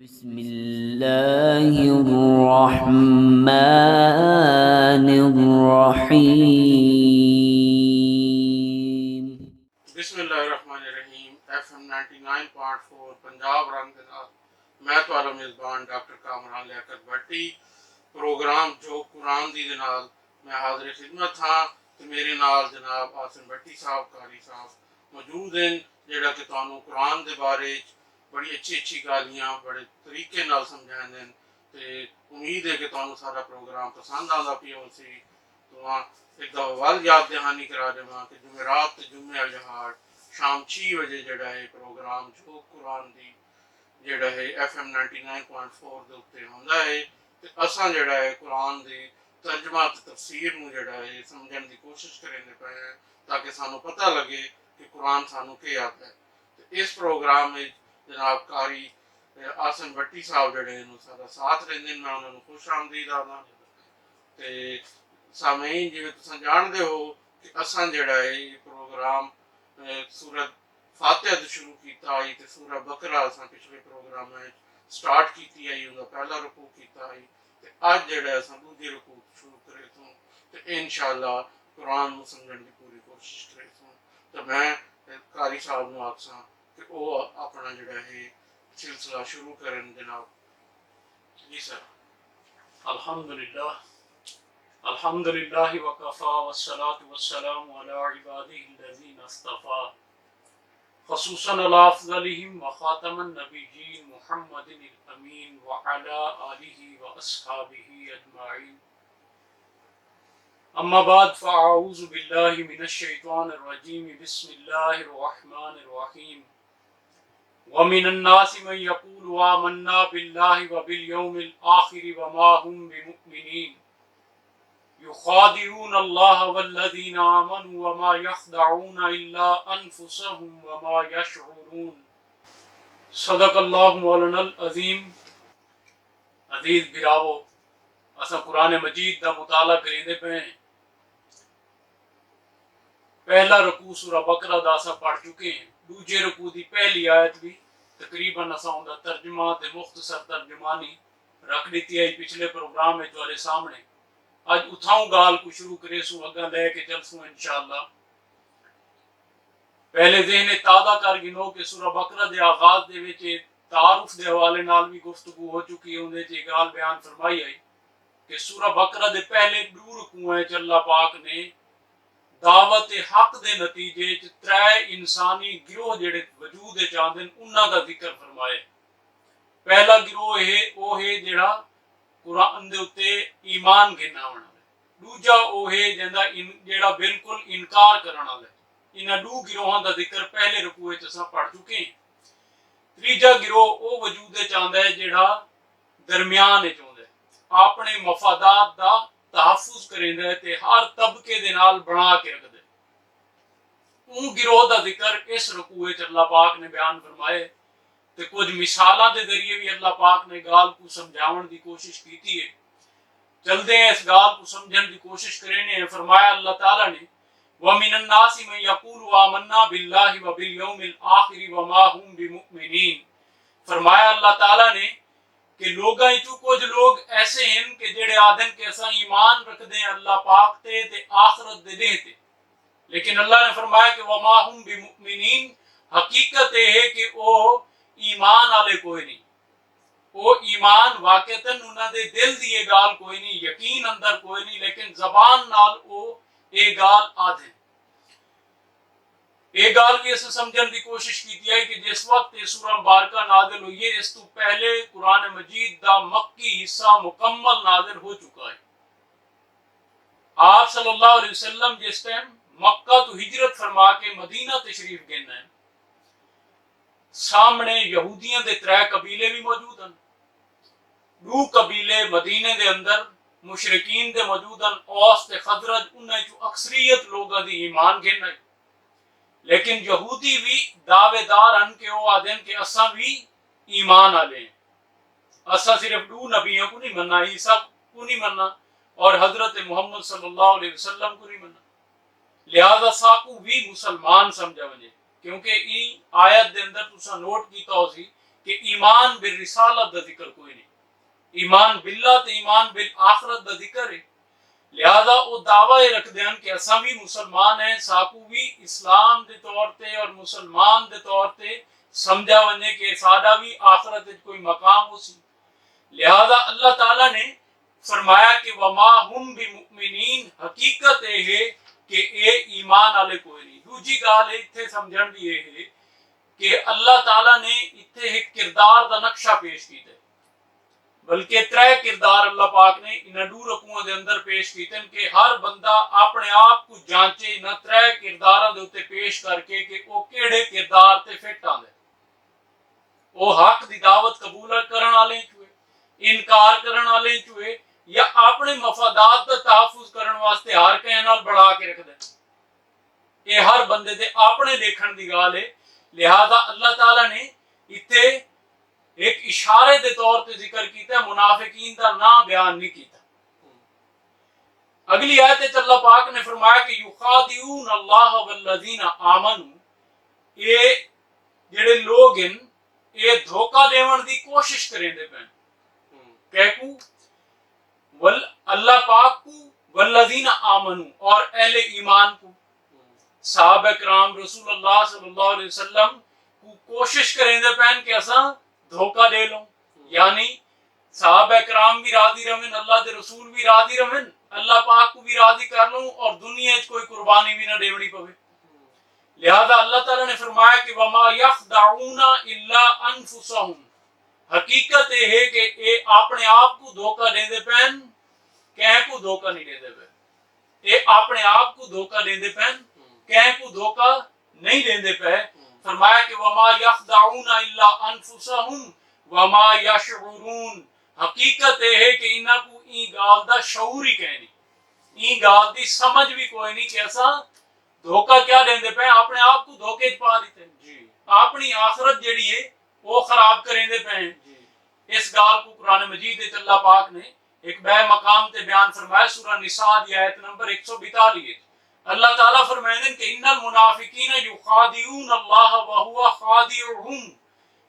بسم اللہ الرحمن الرحیم۔ بسم اللہ الرحمن الرحیم۔ FM 99.4 پنجاب رنگ دے نال میں تہاڈا میزبان ڈاکٹر کامران لیاقت بھٹی پروگرام جو قرآن دی دے نال میں حاضر خدمت ہاں تے میرے نال جناب آسن بھٹی صاحب قاری صاحب موجود ہیں جڑا کہ تانوں قرآن دے بارے بڑی اچھی گالیاں بڑے طریقے نال سمجھائیں دیں تے امید ہے کہ تانوں سارا پروگرام پسند آندا پیو سی تو ایک دفعہ وال یاد دہانی کرا دیواں کہ جمعرات تے جمعہ جہاڑ شام 6 بجے جڑا ہے پروگرام جو قرآن دی جڑا ہے FM 99.4 دے اوتے ہوندا ہے تے اساں جڑا ہے قرآن دی ترجمہ تے تفسیر نو جڑا ہے سمجھن دی کوشش کرنے پے ہیں تاکہ سانو پتہ لگے کہ قرآن سانو کی آتا ہے تے اس پروگرام میں جناب قاری آسن بھٹی صاحب جڑے ہیں سارا ساتھ رہندے میں انہاں نو خوش آمدید آکھاں تے سامعین جی تساں جان دے ہو کہ اساں جڑا ہے یہ پروگرام سورۃ فاتحہ تو شروع کیتا آئی تے سورہ بقرہ اساں پچھلے پروگرام میں سٹارٹ کیتی آئی اوندا پہلا رکوع کیتا آئی تے اج جڑا اساں دوسری رکوع شروع کرے تو تے انشاءاللہ قرآن نو سمجھن دی پوری کوشش کرے تو میں قاری صاحب نو آکھساں کہ او اپنا جڑا ہے سلسلہ شروع کرن جناب جی سر۔ الحمدللہ وکفا والصلاة والسلام علی عباده الذین اصطفى خصوصا علی افضلهم وخاتم النبیین محمد الامین وعلی آلہ واصحابہ اجمعین اما بعد فاعوذ باللہ من الشیطان الرجیم بسم اللہ الرحمن الرحیم ومن الناس من يقول آمنا بالله وباليوم الآخر وما هم بمؤمنين يخادعون الله والذين آمنوا وما يخدعون إلا أنفسهم وما يشعرون صدق اللہ مولانا العظیم۔ عزیز براو اساں قرآن مجید دا مطالعہ کریندے پے ہیں۔ پہلا رکوع سورہ بقرہ دا اساں پڑھ چکے ہیں، دوجے رکوع دی پہلی آیت بھی تقریباً اساں اوندا ترجمہ تے مختصر ترجمانی رکھ دیتی ہے پچھلے پروگرام میں تواڈے سامنے۔ اج اتھاؤں گال کو شروع کرے سو اگاں لے کے چل سو انشاءاللہ۔ پہلے ذہن تازہ کر گنو کہ سورہ بقرہ دے آغاز دے وچ تعارف دے حوالے نال بھی گفتگو ہو چکی ہے، اندے چ گال بیان فرمائی آئی کہ سورہ بقرہ دے پہلے 2 رکوع ہیں اللہ پاک نے دعوت حق دے نتیجے چ 3 انسانی گروہ جڑے وجود وچ آندے انہاں دا ذکر فرمایا۔ پہلا گروہ او ہے جڑا قرآن دے اتے ایمان گھنا ہونا ہے، دوجا او ہے جڑا بالکل انکار کرنا ہے۔ انہاں 2 گروہاں دا ذکر پہلے رکوع وچ اساں پڑھ چکے ہیں۔ تیجا گروہ او وجود وچ آندا ہے جڑا درمیان وچ ہوندا ہے، اپنے مفادات دا تحفظ کریندا ہے تے ہر طبقے دے نال بنا کے رکھدا ہے۔ اون گروہ دا ذکر اس رکوع وچ اللہ پاک نے بیان فرمایا تے کچھ مثالاں دے ذریعے بھی اللہ پاک نے گال کو سمجھاون دی کوشش کیتی ہے۔ چلدے ہیں اس گال کو سمجھن دی کوشش کرنے ہیں۔ فرمایا اللہ تعالیٰ نے وَمِنَ النَّاسِ مَن يَقُولُ آمَنَّا بِاللَّهِ وَبِالْيَوْمِ الْآخِرِ وَمَا هُمْ بِمُؤْمِنِينَ۔ فرمایا اللہ تعالیٰ نے کہ لوگاں چوں کچھ لوگ ایسے ہیں کہ جڑے آدھن کہ اساں ایمان رکھدے ہیں اللہ پاک تے آخرت دے دن تے، لیکن اللہ نے فرمایا کہ وَمَا هُمْ بِمُؤْمِنِينَ، حقیقت یہ ہے کہ وہ ایمان والے کوئی نہیں، وہ ایمان واقعتاً انہاں دے دل دی یہ گال کوئی نہیں، یقین اندر کوئی نہیں، لیکن زبان نال وہ یہ گال آدھے۔ یہ گال بھی اسے سمجھن دی کوشش کی ہے کہ جس وقت یہ سورہ مبارکہ نازل ہوئی ہے اس تو پہلے قرآن مجید دا مکی حصہ مکمل نازل ہو چکا ہے۔ آپ صلی اللہ علیہ وسلم جس ٹائم مکہ تو ہجرت فرما کے مدینہ تشریف گئے ہیں، سامنے یہودیاں دے 3 قبیلے بھی موجود ہیں، 2 قبیلے مدینے دے اندر مشرکین دے موجود ہیں، اوس تے خزرج، انہاں چوں اکثریت لوگاں دی ایمان گھن ہے، لیکن یہودی بھی دعوے دار ہیں کہ وہ آدھیں کہ اساں بھی ایمان والے ہیں، اساں صرف 2 نبیوں کو نہیں مننا، عیسیٰ کو نہیں مننا اور حضرت محمد صلی اللہ علیہ وسلم کو نہیں مننا، لہذا ساکو بھی مسلمان سمجھا وجے، کیونکہ ای آیت دے اندر تساں نوٹ کیتا ہو سی کہ ایمان بالرسالت دا ذکر کوئی نہیں. ایمان باللہ تے ایمان بالآخرت دا ذکر ہے. لہذا وہ دعوی رکھ دین کہ اساں بھی مسلمان ہیں, ساکو بھی اسلام دے طور تے اور مسلمان دے طور تے سمجھا ونے کہ ساڈا بھی آخرت وچ کوئی مقام ہو سی. لہذا اللہ تعالیٰ نے فرمایا کہ وما ہم بمؤمنین, حقیقت یہ ہے کہ اے ایمان والے کوئی نہیں. دوجی گال اتنے سمجھن دی یہ ہے کہ اللہ تعالیٰ نے اتنے ایک کردار دا نقشہ پیش کیتا ہے, بلکہ ترے کردار اللہ پاک نے انہاں دو رکوعاں دے اندر پیش کیتے ہیں کہ ہر بندہ اپنے آپ کو جانچے انہاں ترے کرداراں دے اوتے پیش کر کے کہ وہ کیڑے کردار تے فٹ آندے. وہ حق دی دعوت قبول کرن والے چوئے, انکار کرن والے چوئے, یا اپنے مفادات کا تحفظ کرن واسطے ہر کہیں نال بڑھا کے رکھ دے. یہ ہر بندے دے اپنے دیکھن دی گال ہے. لہذا اللہ تعالیٰ نے اتنے ایک اشارے دے طور تے ذکر کیتا ہے, منافقین دا نام بیان نہیں کیتا. اگلی آیت اللہ پاک نے فرمایا کہ یخادعون اللہ والذین آمنوا, یہ جڑے لوگ ہیں یہ دھوکہ دیون دی کوشش کریں دے پین کہکو اللہ پاک کو والذین آمنوا اور اہل ایمان کو. صحابہ کرام رسول اللہ صلی اللہ علیہ وسلم کو کوشش کریں دے پین کہ اساں دھوکہ دے لوں, یعنی صحابہ کرام بھی راضی رہن, اللہ دے رسول بھی راضی رہن, اللہ پاک کو بھی راضی کر لوں اور دنیا وچ کوئی قربانی بھی نہ دیونی پوے. لہذا اللہ تعالیٰ نے فرمایا کہ وما یخدعون الا انفسہم, حقیقت یہ ہے کہ یہ اپنے آپ کو دھوکہ دے دے پین, کہیں کو دھوکہ نہیں دے دے پین. یہ اپنے آپ کو دھوکہ دے دے پین, کہیں کو دھوکہ نہیں دے دے پین. فرمایا کہ وما یخدعون الا انفسہم وما یشعرون, حقیقت یہ ہے کہ انہاں کو این گال دا شعور ہی کہیں نہیں, این گال دی سمجھ بھی کوئی نہیں کہ ایسا دھوکہ کیا دیں دے پہ, اپنے آپ کو دھوکے پا دیتے ہیں, اپنی آخرت جڑی ہے وہ خراب کریں دے پہ. اس گال کو قرآن مجید اللہ پاک نے ایک بے مقام تے بیان فرمایا, سورہ نساء دی آیت نمبر 142. اللہ تعالیٰ فرمائیں کہ ان المنافقین یخادعون اللہ وہو خادعہم,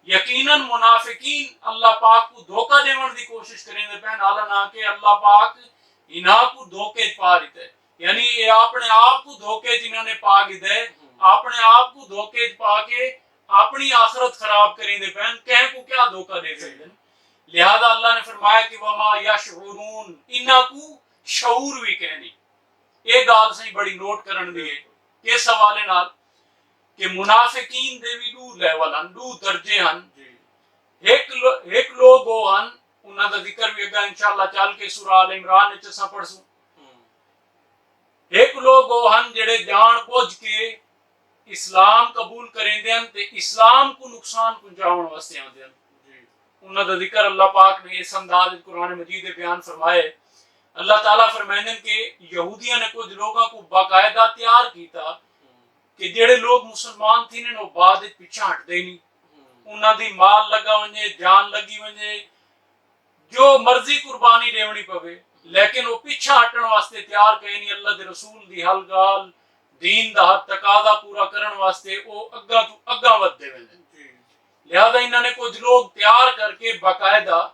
یقیناً منافقین اللہ پاک کو دھوکہ دیون دی کوشش کریں دے پہ, حالانکہ اللہ پاک انہاں کو دھوکے پا دیتے. یعنی یہ اپنے آپ کو دھوکے جنہوں نے پا گئے, اپنے آپ کو دھوکے پا کے اپنی آخرت خراب کریں دے پہن, کہیں کو کیا دھوکہ دے سکتے ہیں. لہذا اللہ نے فرمایا کہ وما یشعرون, انہاں کو شعور بھی کہنی. یہ گال سے بڑی نوٹ کرن دی ہے کس حوالے نال کہ منافقین دے بھی دو لیول ہن, دو درجے ہن. ایک لوگ وہ ہن, انہاں دا ذکر بھی اگا انشاءاللہ چل کے سورہ آل عمران وچ اساں پڑھسوں. ایک لوگ وہ ہن جڑے جان بوجھ کے اسلام قبول کریں دے ہن تے اسلام کو نقصان پہنچاؤن واسطے آندے ہن. انہاں دا ذکر اللہ پاک نے اس انداز قرآن مجید بیان فرمائے. اللہ تعالیٰ فرمائیں کہ یہودیاں نے کچھ لوگوں کو باقاعدہ تیار کیتا کہ جڑے لوگ مسلمان تھی نے وہ بعد پیچھے ہٹ دے نہیں, انہاں دی مال لگا ونجے, جان لگی ونجے, جو مرضی قربانی دیونی پوے, لیکن وہ پیچھا ہٹن واسطے تیار کہیں نہیں. اللہ دے رسول دی حل گال دین دا تقاضا پورا کرن واسطے وہ اگاں تو اگاں ود دے ویندے. لہذا انہوں نے کچھ لوگ تیار کر کے باقاعدہ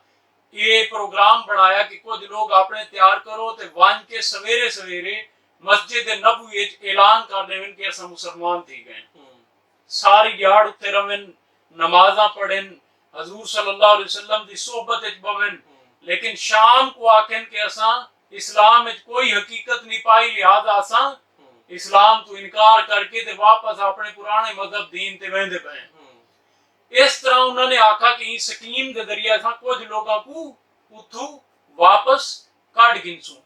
یہ پروگرام بنایا کہ کچھ لوگ اپنے تیار کرو تے وان کے سویرے سویرے مسجد نبوی وچ اعلان کر دیون کہ اساں مسلمان تھی گئے. ساری دیہڑ اتنے رون, نمازاں پڑھن, حضور صلی اللہ علیہ وسلم دی صحبت وچ بون, لیکن شام کو آکھن کہ اساں اسلام وچ کوئی حقیقت نہیں پائی, لہذا اساں اسلام تو انکار کر کے تے واپس اپنے پرانے مذہب دین تے ویندے پئے. اس طرح انہوں نے آکھا کہ اس سکیم کے ذریعے اساں کچھ لوگاں کو اتھو واپس کڈ گنسوں.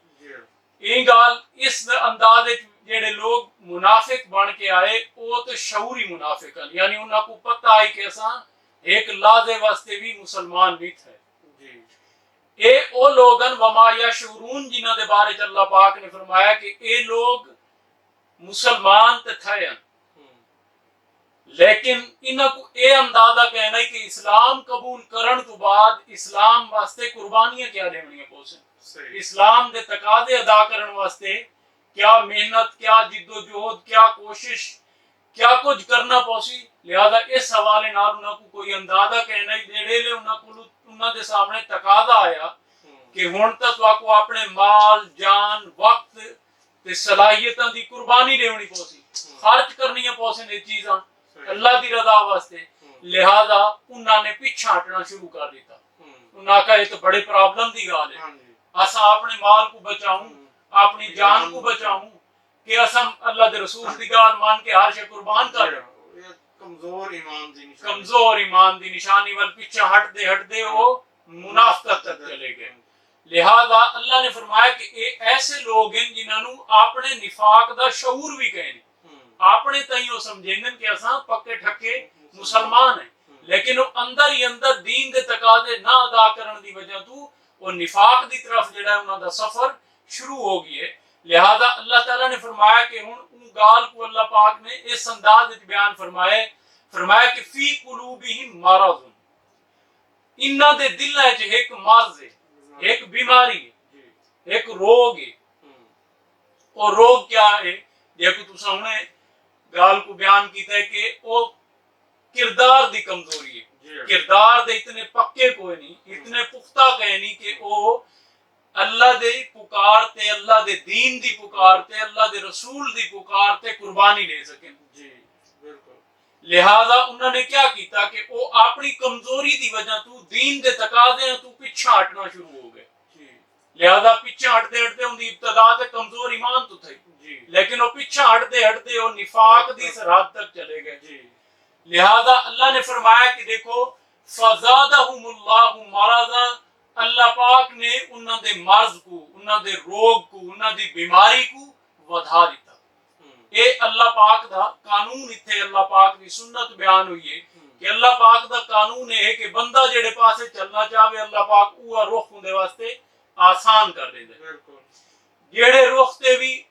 یہ گال اس انداز جڑے لوگ منافق بن کے آئے وہ تو شعوری منافق ہیں, یعنی انہاں کو پتہ ہے کہ اساں ایک لحظے واسطے بھی مسلمان نہیں تھے. اے او لوگن وما یشعرون جنہاں دے بارے اللہ پاک نے فرمایا کہ اے لوگ مسلمان تے تھے, لیکن انہاں کو اے اندازہ کہنا ہے کہ اسلام قبول کرن تو بعد اسلام واسطے قربانیاں کیا دینیاں پوسن, اسلام دے تقاضے ادا کرن واسطے کیا محنت, کیا جد و جہد, کیا کوشش, کیا کچھ کرنا پوسی. لہذا اس حوالے نال انہاں کو کوئی اندازہ کہنا ہی دے لے انہاں کو انہاں دے سامنے تقاضا آیا کہ ہن تک کو اپنے مال جان وقت تے صلاحیتاں دی قربانی دینی پوسی, خرچ کرنی پوسی نے چیزاں اللہ دی رضا واسطے. لہذا انہاں نے پیچھے ہٹنا شروع کر دیتا. انہاں کا یہ تو بڑے پرابلم دی گل ہے, اساں اپنے مال کو بچاؤں اپنی جان کو بچاؤں کہ اساں اللہ دے رسول دی گل مان کے ہر شے قربان کر دیں. کمزور ایمان دی نشانی وال پیچھے ہٹ دے وہ منافقت تک چلے گئے. لہذا اللہ نے فرمایا کہ یہ ایسے لوگ ہیں جنہوں اپنے نفاق دا شعور بھی کہیں اپنے تئیں وہ سمجھیں کہ اساں پکے ٹھکے مسلمان ہیں, لیکن وہ اندر ہی اندر دین دے تقاضے نہ ادا کرن دی وجہ تو وہ نفاق دی طرف جڑا ہے انہاں دا سفر شروع ہو گئی ہے. لہذا اللہ تعالیٰ نے فرمایا کہ ہن ان گال کو اللہ پاک نے اس انداز وچ بیان فرمایا کہ فی قلوبہم مرض, انہاں دے دلاں وچ ایک مرض ہے, ایک بیماری ہے, ایک روگ ہے. اور روگ کیا ہے؟ دیکھو تساں ہن گال کو بیان کیتا ہے کہ وہ کردار دی کمزوری ہے. کردار دے اتنے پکے کوئی نہیں, اتنے پختہ کوئی نہیں کہ وہ اللہ دے پکار تے اللہ دے دین دی پکار تے اللہ دے رسول دی پکار تے قربانی لے سکیں. لہذا انہوں نے کیا کیتا کہ وہ اپنی کمزوری دی وجہ تو دین دے تقاضے تو پیچھے ہٹنا شروع ہو گئے. لہذا پیچھے ہٹتے ان دی ابتدا تے کمزور ایمان تو تھی, لیکن وہ پیچھے ہٹتے وہ نفاق دی سرحد تک چلے گئے. لہذا اللہ نے فرمایا کہ دیکھو فزادہم اللہ مرضا, اللہ پاک نے انہاں دے مرض کو, انہاں دے روگ کو, انہاں دی بیماری کو ودھا دیتا. اے اللہ پاک دا قانون, اتھے اللہ پاک دی سنت بیان ہوئی ہے کہ اللہ پاک دا قانون ہے کہ بندہ جڑے پاسے چلنا چاہے اللہ پاک اوہ رخ دے واسطے آسان کر دے. جڑے رخ تے بھی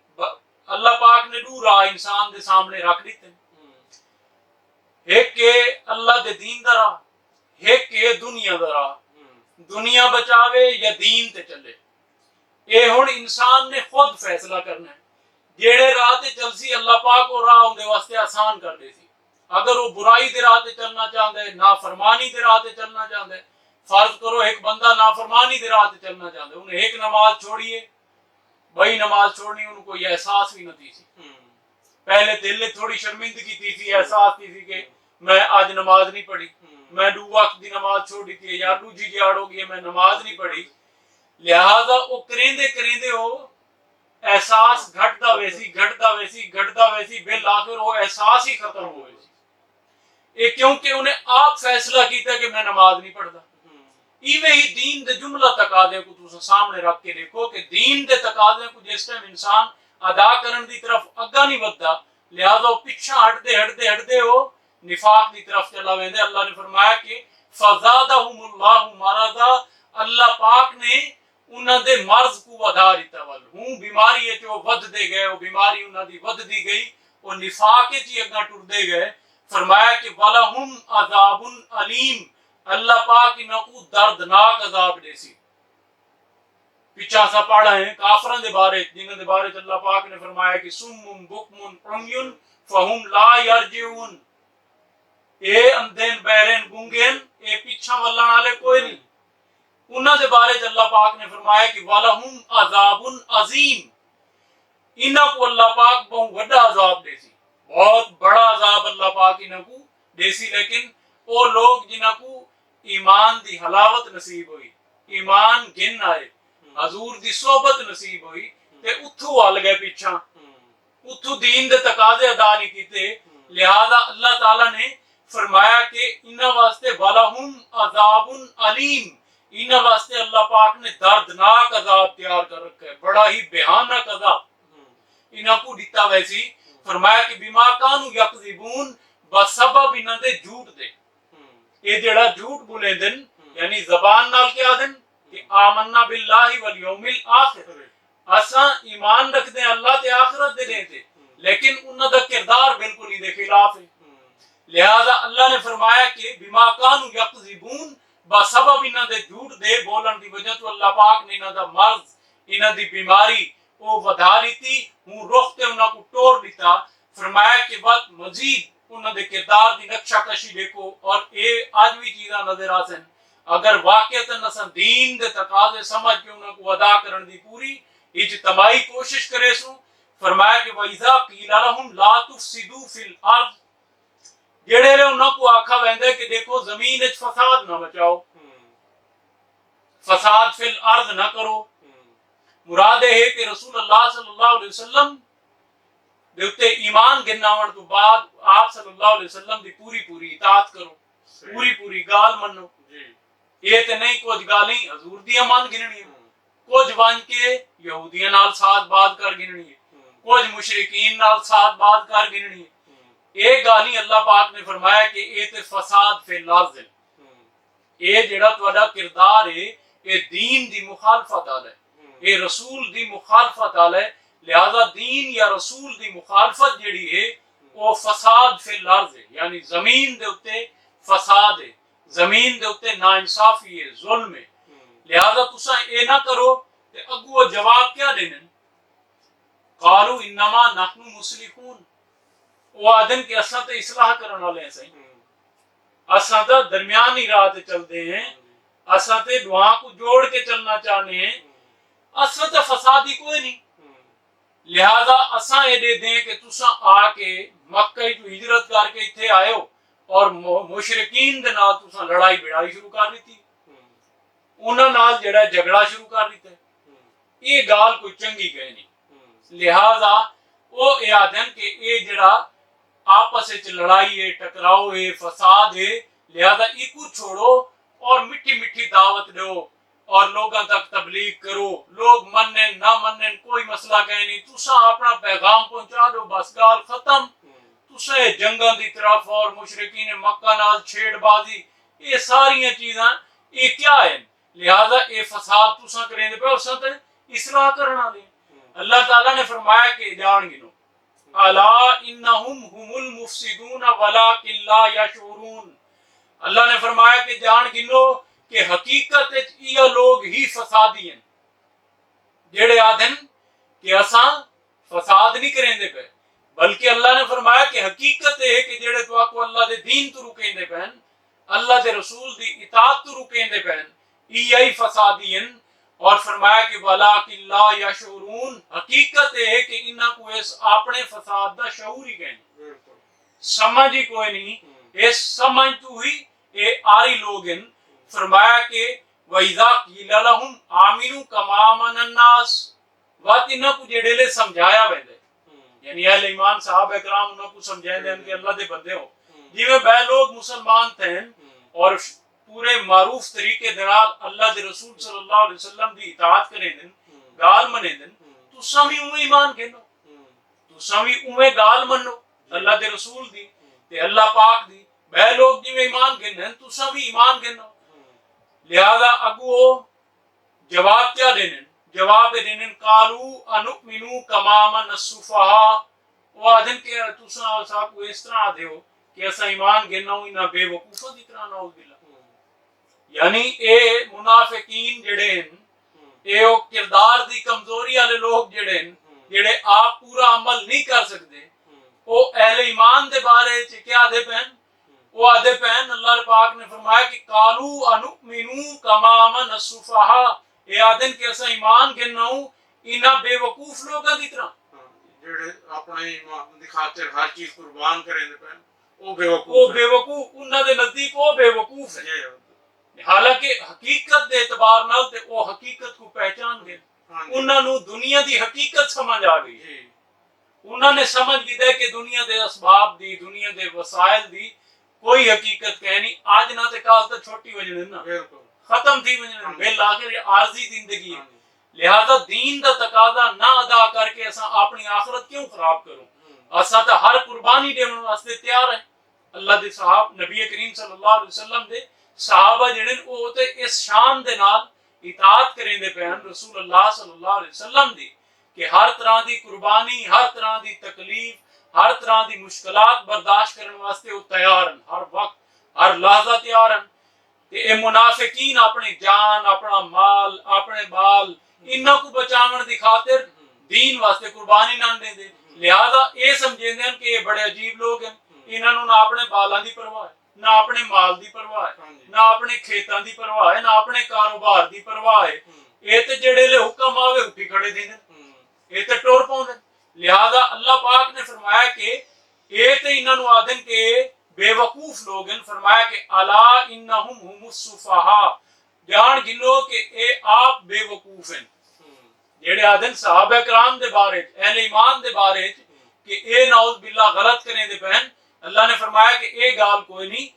اللہ پاک نے دو راہ انسان دے سامنے رکھ دیتے, ایک کہ اللہ دے دین دا راہ, ایک کہ دنیا دا راہ. دنیا بچاوے یا دین تے چلے, اے ہن انسان نے خود فیصلہ کرنا ہے. جیڑے راہ تے چل سی اللہ پاک وہ راہ دے واسطے آسان کر دے سی. اگر وہ برائی دے راہ تے چلنا چاہتا ہے, نافرمانی دے راہ تے چلنا چاہتا ہے, فرض کرو ایک بندہ نافرمانی دے راہ تے چلنا چاہتا ہے, انہیں ایک نماز چھوڑیے, بھائی نماز چھوڑنی انہوں کوئی احساس بھی نہ تھی سی. پہلے دل تھوڑی شرمندگی تھی سی, احساس تھی سی کہ میں آج نماز نہیں پڑھی, میں دو وقت دی نماز چھوڑی تھی, یا دوجی جاڑ ہو گئی میں نماز نہیں پڑھی. لہذا وہ کریندے ہو احساس گھٹتا ویسی بالآخر وہ احساس ہی ختم ہو گئی. یہ کیونکہ انہیں آپ فیصلہ کیتا کہ میں نماز نہیں پڑھتا. ایویں ہی دین دے جملہ تقاضے کو تساں سامنے رکھ کے دیکھو کہ دین دے تقاضے کو جس ٹائم انسان ادا کرن دی طرف اگا نہیں ودتا, لہذا وہ پیچھے ہٹدے ہو نفاق دی طرف چلا ویندے. اللہ نے فرمایا کہ فزادہم اللہ مرضا, اللہ پاک نے انہاں دے مرض کو ودھا دیتا. ول ہوں بیماری ہے جو ود دے گئے, وہ بیماری انہاں دی ود دی گئی, وہ نفاق چی اگا ٹر دے گئے. فرمایا کہ ولہم عذاب علیم, اللہ پاک انہاں کو دردناک عذاب دے سی. پیچھا سا پڑھا ہے کافران دے بارے, جنہاں دے بارے اللہ پاک نے فرمایا کہ سم بکم عمیٌ فہم لا یرجعون, اے اندھین بہرین گونگین, اے پیچھا ولن والے کوئی نہیں. انہاں دے بارے اللہ پاک نے فرمایا کہ وَلَهُمْ عَذَابٌ عَظِيمٌ, انہاں کو اللہ پاک بہت بڑا عذاب دے سی, بہت بڑا عذاب اللہ پاک انہاں کو دے سی. لیکن وہ لوگ جنہاں کو ایمان دی حلاوت نصیب ہوئی, ایمان گن آئے, حضور دی صحبت نصیب ہوئی, تے اتھو آل گئے پیچھا, اتھو دین دے تقاضے ادا نہیں کیتے. لہذا اللہ تعالیٰ نے فرمایا کہ انہاں واسطے وَلَهُمْ عَذَابٌ عَلِيمٌ, انہاں واسطے اللہ پاک نے دردناک عذاب تیار کر رکھا ہے, بڑا ہی بھیانک عذاب انہاں کو دیتا. ویسی فرمایا کہ بما کانوا یکذبون, بسبب انہاں دے جھوٹ دے. یہ جڑا جھوٹ بولے دن یعنی زبان نال کیا دن کہ آمنا باللہ والیوم الآخر, اساں ایمان رکھ دیں اللہ تے آخرت دے دیں تے, لیکن انہاں دا کردار بالکل ہی دے خلاف ہے. لہذا اللہ نے فرمایا کہ بما کانوا یکذبون, بسبب انہاں دے جھوٹ دے بولن دی وجہ تو اللہ پاک نے انہاں دا مرض, انہاں دی بیماری وہ ودھا دیتی, ہوں رخ تے انہاں کو ٹور دیتا. فرمایا کہ وقت مزید انہوں نے کردار دی نقشہ کشی دیکھو اور اے آج بھی چیزاں نظر آسن اگر واقعتاً اساں دین دے تقاضے سمجھ کے انہوں کو ادا کرن دی پوری اجتماعی کوشش کرے سوں فرمایا کہ وَإِذَا قِيلَ لَهُمْ لَا تُفْسِدُوا فِي الْأَرْضِ جڑے لے انہوں کو آکھا ویندے کہ دیکھو زمین اچ فساد نہ بچاؤ فساد فی الارض نہ کرو مراد ہے کہ رسول اللہ صلی اللہ علیہ وسلم دے اتے ایمان گناون تو بعد آپ صلی اللہ علیہ وسلم دی پوری اطاعت کرو پوری گال منو یہ تے نہیں کچھ گالیں حضور دیاں مان گننی کچھ وان کے یہودیاں نال ساتھ بات کر گننی کچھ مشرکین نال ساتھ بات کر گننی ایک گالی اللہ پاک نے فرمایا کہ اے تے فساد فی الارض اے جڑا تہاڈا کردار ہے اے دین دی مخالفت آل ہے اے رسول دی مخالفت آل ہے لہذا دین یا رسول دی مخالفت جڑی ہے وہ فساد فی الارض ہے یعنی زمین دے اتے فساد ہے زمین دے اتے ناانصافی ہے ظلم ہے لہذا تساں اے نہ کرو تے اگو جواب کیا دینے قالو انما نحن مصلحون وہ آدن کہ اساں تے اصلاح کرن والے ہیں صحیح اساں تے درمیانی راہ تے چلتے ہیں اساں تے دعا کو جوڑ کے چلنا چاہنے ہیں اساں تے فسادی کوئی نہیں لہذا اساں یہ دے دیں کہ تساں آ کے مکہ تو ہجرت کر کے اتھے آئے ہو اور مشرکین دے نال تساں لڑائی بڑائی شروع کر دیتی انہاں نال جڑا جھگڑا شروع کر دیتا ہے یہ گال کوئی چنگی کہے نہیں لہذا وہ اے آدن کہ اے جڑا آپس وچ لڑائی ہے ٹکراؤ ہے فساد ہے لہذا ایکو چھوڑو اور میٹھی میٹھی دعوت دو اور لوگوں تک تبلیغ کرو لوگ منن نہ منن کوئی مسئلہ کہیں نہیں تساں اپنا پیغام پہنچا دو بس گال ختم تساں جنگاں دی طرف اور مشرکین مکہ نال چھیڑ بازی یہ ساری چیزاں یہ کیا ہے لہذا یہ فساد تساں کریں دے پہ اساں تے اصلاح کرنا لے اللہ تعالیٰ نے فرمایا کہ جان گنو الا انہم هم المفسدون ولکن لا یشعرون اللہ نے فرمایا کہ جان گنو کہ حقیقت یہ لوگ ہی فسادی ہیں جڑے آدھن کہ اساں فساد نہیں کریں دے پہ بلکہ اللہ نے فرمایا کہ حقیقت ہے کہ جڑے تو کو اللہ دے دین تو رکیں دے پہن اللہ دے رسول دی اطاعت تو رکیں دے پہن یہی فسادی ہیں اور فرمایا کہ وَلَٰكِن لَا يَشْعُرُونَ حقیقت ہے کہ انہاں کو اس اپنے فساد دا شعور ہی کہیں سمجھ ہی کوئی نہیں اس سمجھ تو ہی اے آری لوگ ہیں فرمایا کہ وَإِذَا قِيلَ لَهُمْ آمِنُوا كَمَا آمَنَ النَّاسُ بات انہاں کو جڑے لے سمجھایا ویندے یعنی اہل ایمان صحابہ کرام انہاں کو سمجھائیں دیں کہ اللہ دے بندے ہو جی میں بے لوگ مسلمان تھے اور پورے معروف طریقے دنال اللہ دے رسول صلی اللہ علیہ وسلم دی اطاعت کریں دن گال منے دن تو سمی اوے ایمان گنو تو سمی اوے گال منو اللہ دے رسول دی تے اللہ پاک دی بے لوگ جی میں ایمان گنن تو سمی ایمان گنو لہذا اگو جواب کیا دینن جواب دینن قالو انؤمنو کما آمن السفہاء وہ آدھن کہ تساں صاحب کو اس طرح دے ہو کہ ایسا ایمان گننا ہوئی نہ بے وقوفہ دی طرح نہ ہو بلا یعنی اے منافقین جڑے ہیں اے او کردار دی کمزوری والے لوگ جڑے ہیں جڑے آپ پورا عمل نہیں کر سکتے او اہل ایمان دے بارے چ کیا دے پہن وہ آدھے پہن اللہ پاک نے فرمایا کہ قالو انؤمنو کما آمن السفہاء اے آدھن کہ ایسا ایمان گننا ہوں انہاں بے وقوف لوگاں دی طرح جڑے اپنے ایمان دی خاطر ہر چیز قربان کریں دے پہن او بے وقوف انہاں دے نزدیک او بے وقوف ہے حالانکہ حقیقت دے اعتبار نال تے او حقیقت کو پہچان گئے انہاں نو دنیا دی حقیقت سمجھ آ گئی انہاں نے سمجھ لیا کہ دنیا دے اسباب دی دنیا دے وسائل دی کوئی حقیقت کہنی آج نہ تے کال تے چھوٹی ہو جنے نا ختم تھی وجنے بالآخر عارضی زندگی ہے لہذا دین دا تقاضا نہ ادا کر کے اساں اپنی آخرت کیوں خراب کروں اساں تے ہر قربانی دیون واسطے تیار ہیں اللہ دے صاحب نبی کریم صلی اللہ علیہ وسلم دے صحابہ جڑے او تے اس شان دے نال اطاعت کریں دے پہن رسول اللہ صلی اللہ علیہ وسلم دی کہ ہر طرح دی قربانی ہر طرح دی تکلیف ہر طرح دی مشکلات برداشت کرنے واسطے وہ تیار ہیں ہر وقت ہر لحظہ تیار ہیں تے اے منافقین اپنی جان اپنا مال اپنے بال انہاں کو بچاون دی خاطر دین واسطے قربانی نہ دے دے لہذا یہ سمجھتے ہیں کہ یہ بڑے عجیب لوگ ہیں، انہوں نے نہ اپنے بالاں دی پرواہ ہے، نہ اپنے مال دی پرواہ ہے، نہ اپنے کھیتاں دی پرواہ ہے، نہ اپنے کاروبار دی پرواہ ہے، یہ تے جڑے لے حکم آوے اٹھی کھڑے دیندے، یہ تے ٹور پاؤندے۔ لہذا اللہ پاک نے فرمایا کہ یہ تے انہوں نے آدن کہ بے وقوف لوگ ہیں، فرمایا کہ الا انہم هم السفہاء، جان گنو کہ اے آپ بے وقوف ہیں، جڑے آدن صحابہ کرام دے بارے اہل ایمان دے بارے کہ اے نعوذ باللہ غلط کریں دے پہن، اللہ نے فرمایا کہ اے گال کوئی نہیں،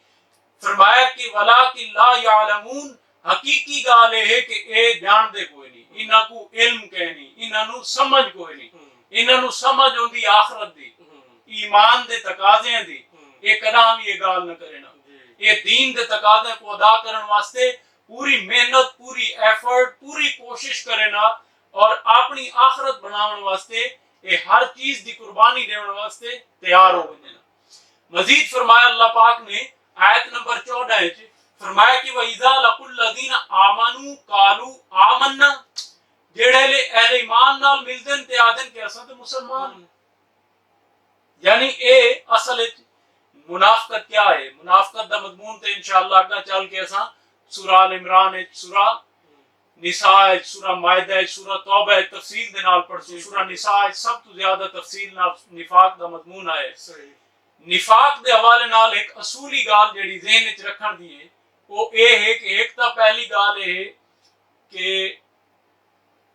فرمایا کہ وَلَٰكِن لَا يَعْلَمُونَ، حقیقی گال ہے کہ اے جان دے کوئی نہیں، انہاں کو علم کہنی، انہاں نو سمجھ کوئی نہیں، انہاں نو سمجھ ہوندی آخرت دی، ایمان دے تقاضے دی، یہ کدام یہ گال نہ کرے نا، یہ دین دے تقاضے کو ادا کرن واسطے پوری محنت، پوری ایفرٹ، پوری کوشش کرے نا، اور اپنی آخرت بناون واسطے یہ ہر چیز دی قربانی دیون واسطے تیار ہو گئے نا۔ مزید فرمایا اللہ پاک نے آیت نمبر 14 وچ فرمایا کہ وَإِذَا لَقُوا الَّذِينَ آمَنُوا قَالُوا آمَنَّا، جڑے لے اہل ایمان نال ملدن تے آدن کہ اساں تے مسلمان ہیں۔ یعنی اے اصل وچ منافقت کیا ہے؟ منافقت دا مضمون تے انشاءاللہ اگا چل کے اساں سورہ ال عمران وچ، سورہ نساء وچ، سورہ مائدہ وچ، سورہ توبہ وچ تفصیل دے نال پڑھسو۔ سورہ نساء وچ سب تو زیادہ تفصیل نال نفاق دا مضمون آیا ہے۔ نفاق دے حوالے نال ایک اصولی گال جڑی ذہن وچ رکھن دی ہے وہ اے ہے کہ ایک تا پہلی گال ہے کہ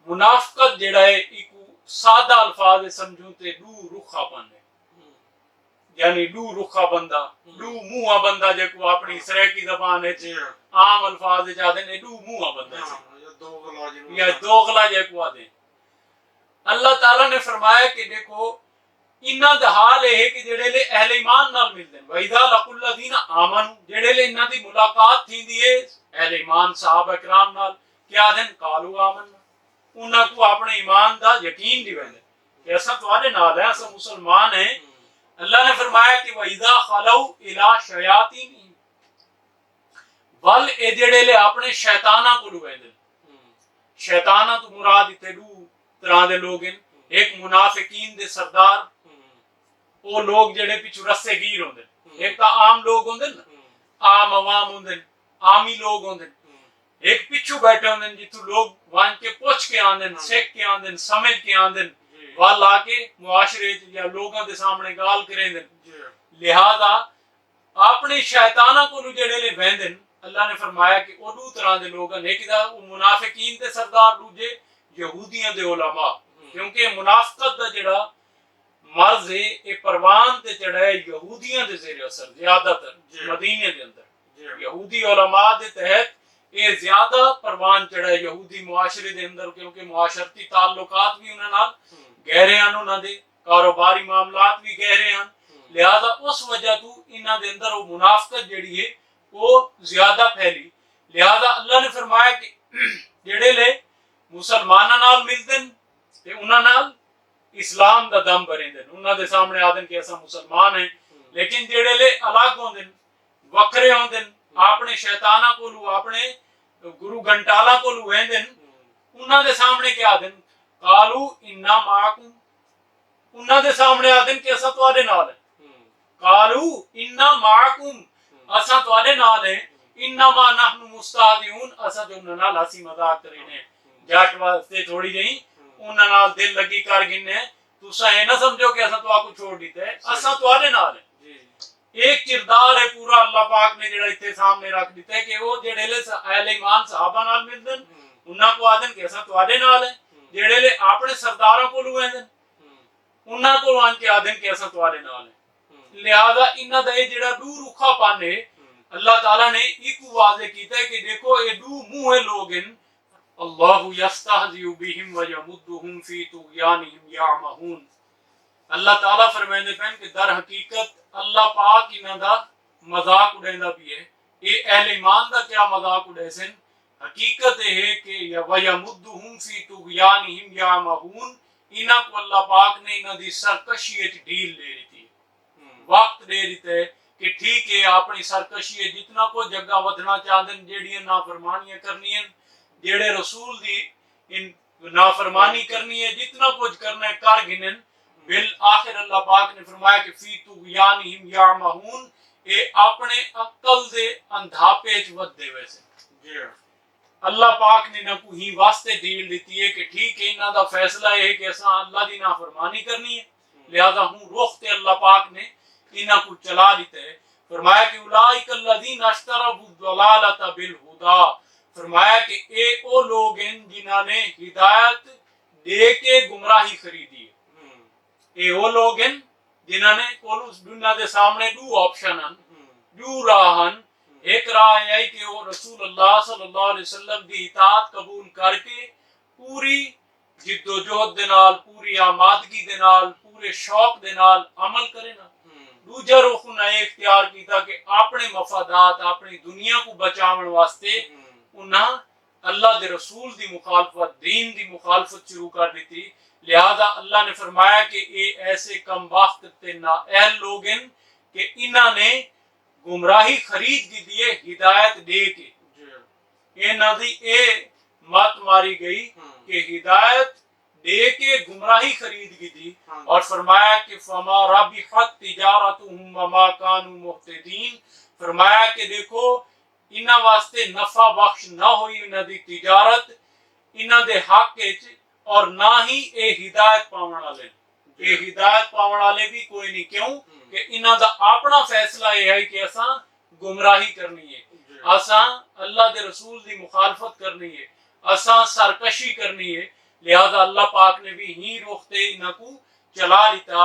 منافقت جڑا ہے ایک سادہ الفاظ سمجھوں تے دو رخا پن ہے، یعنی دو رخا بندہ، دو منہ بندہ جے کو اپنی سریکی زبان ہے عام الفاظ جاتے ہیں دو منہ بندہ یا دوغلا جے کو آدھے۔ اللہ تعالیٰ نے فرمایا کہ دیکھو انہاں دا حال ہے کہ جڑے لے اہل ایمان نال ملدے ہیں، وَإِذَا لَقُوا الَّذِينَ آمَنُوا، جڑے لے انہاں دی ملاقات تھیندی ہے اہل ایمان صحابہ کرام نال، کیا دن قالوا آمنا، انہاں کو اپنے ایمان دا یقین دی ویندے کہ ایسا تواڈے نال ہے، ایسا مسلمان ہیں۔ اللہ نے فرمایا کہ وَإِذَا خَلَوْا إِلَىٰ شَيَاطِینِهِمْ، ول اے جڑے لے اپنے شیطاناں کو ویندے، شیطاناں تو مراد اتنے دو طرح دے لوگ ہیں، ایک منافقین دے سردار، وہ لوگ جڑے پیچھو رسے گیر ہوندے، ایک تا عام لوگ ہوندے نا، عام عوام ہوندے، عامی لوگ ہوندے، ایک پیچھو بیٹھے ہوندے جتھوں لوگ وان کے پوچھ کے آندے، سیکھ کے آندے، سمجھ کے آندے، وال آ کے معاشرے یا لوگاں دے سامنے گال کریں دے۔ لہذا اپنے شیطاناں کو جڑے لے ویندے، اللہ نے فرمایا کہ وہ دو طرح دے لوگ ہیں، ایک دا منافقین دے سردار، دوجے یہودیاں دے علماء، کیونکہ منافقت دا جڑا مرض ہے یہ پروان تے چڑھا ہے یہودیاں دے زیر اثر زیادہ تر مدینے دے اندر، یہودی علماء دے تحت یہ زیادہ پروان چڑھا ہے یہودی معاشرے دے اندر، کیونکہ معاشرتی تعلقات بھی انہاں نال گہرے ہیں، انہاں دے کاروباری معاملات بھی گہرے ہیں، لہذا اس وجہ تو انہاں دے اندر وہ منافقت جڑی ہے وہ زیادہ پھیلی۔ لہذا اللہ نے فرمایا کہ جڑے لے مسلماناں نال ملدن تے انہاں نال اسلام دا دم بریندن، انہاں دے سامنے آدن کہ ایسا مسلمان ہیں، لیکن جڑے لے الگ ہوندن، وکھرے ہوندن، اپنے شیطاناں کولو، اپنے گرو گھنٹالا کولو ویندن، انہاں دے سامنے کیا آدن قالو انا معکم، انہاں دے سامنے آدن کہ اسا تواڈے نال ہیں، قالو انا معکم، اسا تواڈے نال ہیں، انما نحن مستہزئون، اسا جو انہاں نال ہنسی مذاق کرینے، جٹ واسطے تھوڑی جہی انہاں نال دل لگی کر گنے، تساں اے نہ سمجھو کہ اسا تواڈے کو چھوڑ دیتا ہے، اسا تواڈے نال ہیں۔ ایک کردار ہے پورا اللہ پاک نے جڑا اتنے سامنے رکھ دیتا ہے کہ وہ جڑے لے اہل ایمان صحابہ نال ملدن، انہاں کو آدن کہ اسا تواڈے نال ہیں، جڑے لے اپنے سرداراں کولوں ویندن، انہاں کو آن کے آدن کہ اسا تواڈے نال ہیں۔ لہذا انہاں دا جڑا دو رخا پن ہے اللہ تعالیٰ نے ایک واضح کیتا ہے کہ دیکھو یہ دو منہ لوگ ہیں، اللہ یستہزئ بہم ویمدہم فی طغیانہم یعمہون، اللہ تعالیٰ فرمائندے پن کہ در حقیقت اللہ پاک انہاں دا مذاق اڑیندا بھی ہے۔ یہ اہل ایمان دا کیا مذاق اڑے سن؟ حقیقت یہ ہے کہ ویمدہم فی طغیانہم یعمہون، انہاں کو اللہ پاک نے انہاں دی سرکشی وچ ڈھیل دے دیتی ہے، وقت دے دیتا ہے کہ ٹھیک ہے اپنی سرکشی ہے جتنا کو جگہ ودھنا چاہتے ہیں، جیڑیاں نافرمانیاں کرنی ہیں، جیڑے رسول دی ان نافرمانی کرنی ہے، جتنا کچھ کرنا ہے کر گنن، بالآخر اللہ پاک نے فرمایا کہ فی طغیانہم یعمہون، اے اپنے عقل دے اندھاپے چ ودے ویسے. جی اللہ پاک نے نہ کوئی واسطے ڈیل دیتی ہے کہ ٹھیک ہے انہاں دا فیصلہ ہے کہ اساں اللہ دی نافرمانی کرنی ہے، لہذا ہوں رخ تے اللہ پاک نے انہاں کو چلا دیتا ہے. فرمایا کہ اولئک الذین اشتروا الضلالۃ بالہدی، فرمایا کہ اے او لوگ ہیں جنہاں نے ہدایت دے کے گمراہی خریدی ہے. اے وہ لوگ ہیں جنہاں نے اس دنیا دے سامنے دو آپشن ہیں، دو راہ ہیں. ایک راہ ہے کہ وہ رسول اللہ صلی اللہ علیہ وسلم دی اطاعت قبول کر کے پوری جد و جہد دے نال، پوری آمادگی دے نال، پورے شوق دے نال عمل کرے نا. دوجا رخ انہیں اختیار کیتا کہ اپنے مفادات، اپنی دنیا کو بچاون واسطے انہاں اللہ دے رسول دی مخالفت، دین دی مخالفت شروع کر دیتی. لہذا اللہ نے فرمایا کہ اے ایسے کم بخت تے نااہل لوگ ہیں کہ انہاں نے گمراہی خرید کی دیے ہدایت دے کے. انہاں دی اے مت ماری گئی کہ ہدایت دے کے گمراہی خرید کی تھی، اور فرمایا کہ فما ربحت تجارتہم وما کانوا مہتدین، فرمایا کہ دیکھو انہاں واسطے نفع بخش نہ ہوئی انہاں دی تجارت انہاں دے حق وچ، اور نہ ہی اے ہدایت پاون والے. اے ہدایت پاون والے بھی کوئی نہیں. کیوں کہ انہاں دا اپنا فیصلہ یہ ہے کہ اساں گمراہی کرنی ہے، اساں اللہ دے رسول دی مخالفت کرنی ہے، اساں سرکشی کرنی ہے. لہذا اللہ پاک نے بھی ہی روکتے انہاں کو چلا دیتا،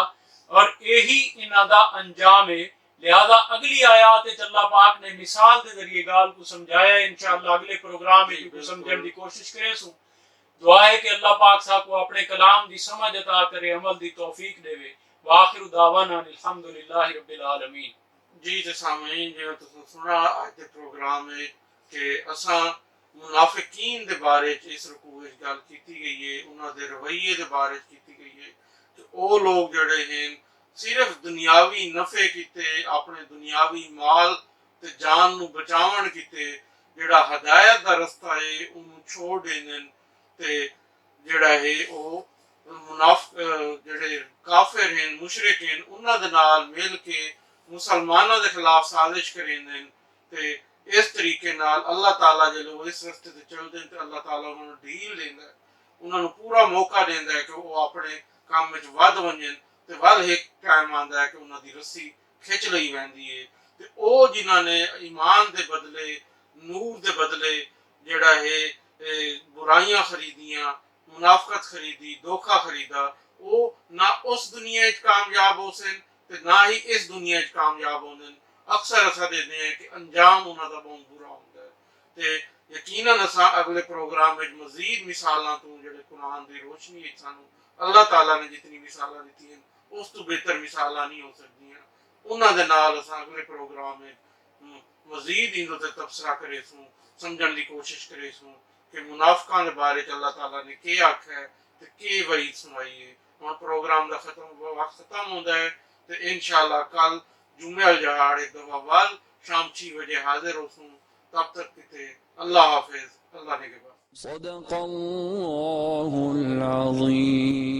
اور یہی انہاں دا انجام ہے. لہذا اگلی آیات اللہ پاک نے مثال دے ذریعے گال کو سمجھایا. انشاءاللہ اگلے پروگرام میں کو سمجھن دی کوشش کرے سوں. دعا ہے کہ اللہ پاک صاحب کو اپنے کلام دی سمجھ عطا کرے، عمل دی توفیق دے. وآخر دعوانا الحمدللہ رب العالمین. جی تے سامعین، جویں تساں سنا اج دے پروگرام میں کہ اساں منافقین دے بارے چ اس رکوع وچ گل کیتی گئی ہے، انہاں دے رویے دے بارے چ کیتی گئی ہے کہ او لوگ جڑے ہیں صرف دنیاوی نفع کیتے، اپنے دنیاوی مال تے جان نو بچاون کیتے، جڑا ہدایت دا رستہ ہے انہوں چھوڑ دین، تے جڑا ہے او منافق جڑے کافر ہیں، مشرک ہیں، انہاں دے نال مل کے مسلمانوں دے خلاف سازش کریندے، تے اس طریقے نال اللہ تعالیٰ جلو اس رستے تے چلدے تے اللہ تعالیٰ انہوں نے ڈھیل دیندا ہے، انہوں نے پورا موقع دیندا ہے کہ وہ اپنے کام وچ ود ونجن، تے ول ایک ٹائم آندا ہے کہ انہاں دی رسی کھچ لئی ویندی ہے. تے او جنہاں نے ایمان دے بدلے، نور دے بدلے جڑا ہے برائیاں خریدیاں، منافقت خریدی، دھوکہ خریدا، وہ نہ اس دنیا وچ کامیاب ہو سن تے نہ ہی اس دنیا وچ کامیاب ہوندے. اکثر اساں دیکھدے ہیں کہ انجام انہاں دا بہت برا ہوندا ہے. تے یقیناً اساں اگلے پروگرام وچ مزید مثالاں تو جڑے قرآن دی روشنی وچ سانوں اللہ تعالیٰ نے جتنی مثالاں دتی ہیں اس تو بہتر مثالاں نہیں ہو سکدیاں. انہاں دے نال اساں اگلے پروگرام وچ مزید اندر تے تبصرہ کرے سوں، سمجھن دی کوشش کرے سوں کہ منافقاں دے بارے اللہ تعالیٰ نے کی آکھیا ہے تے کی وعید سنائی ہے. ہن پروگرام دا وقت ختم ہوندا ہے تے انشاءاللہ کل جمعہ الجہاڑ ایک دفعہ وال شام 6 بجے حاضر ہو سوں. تب تک کتے اللہ حافظ، اللہ نگہبان. صدق اللہ العظیم.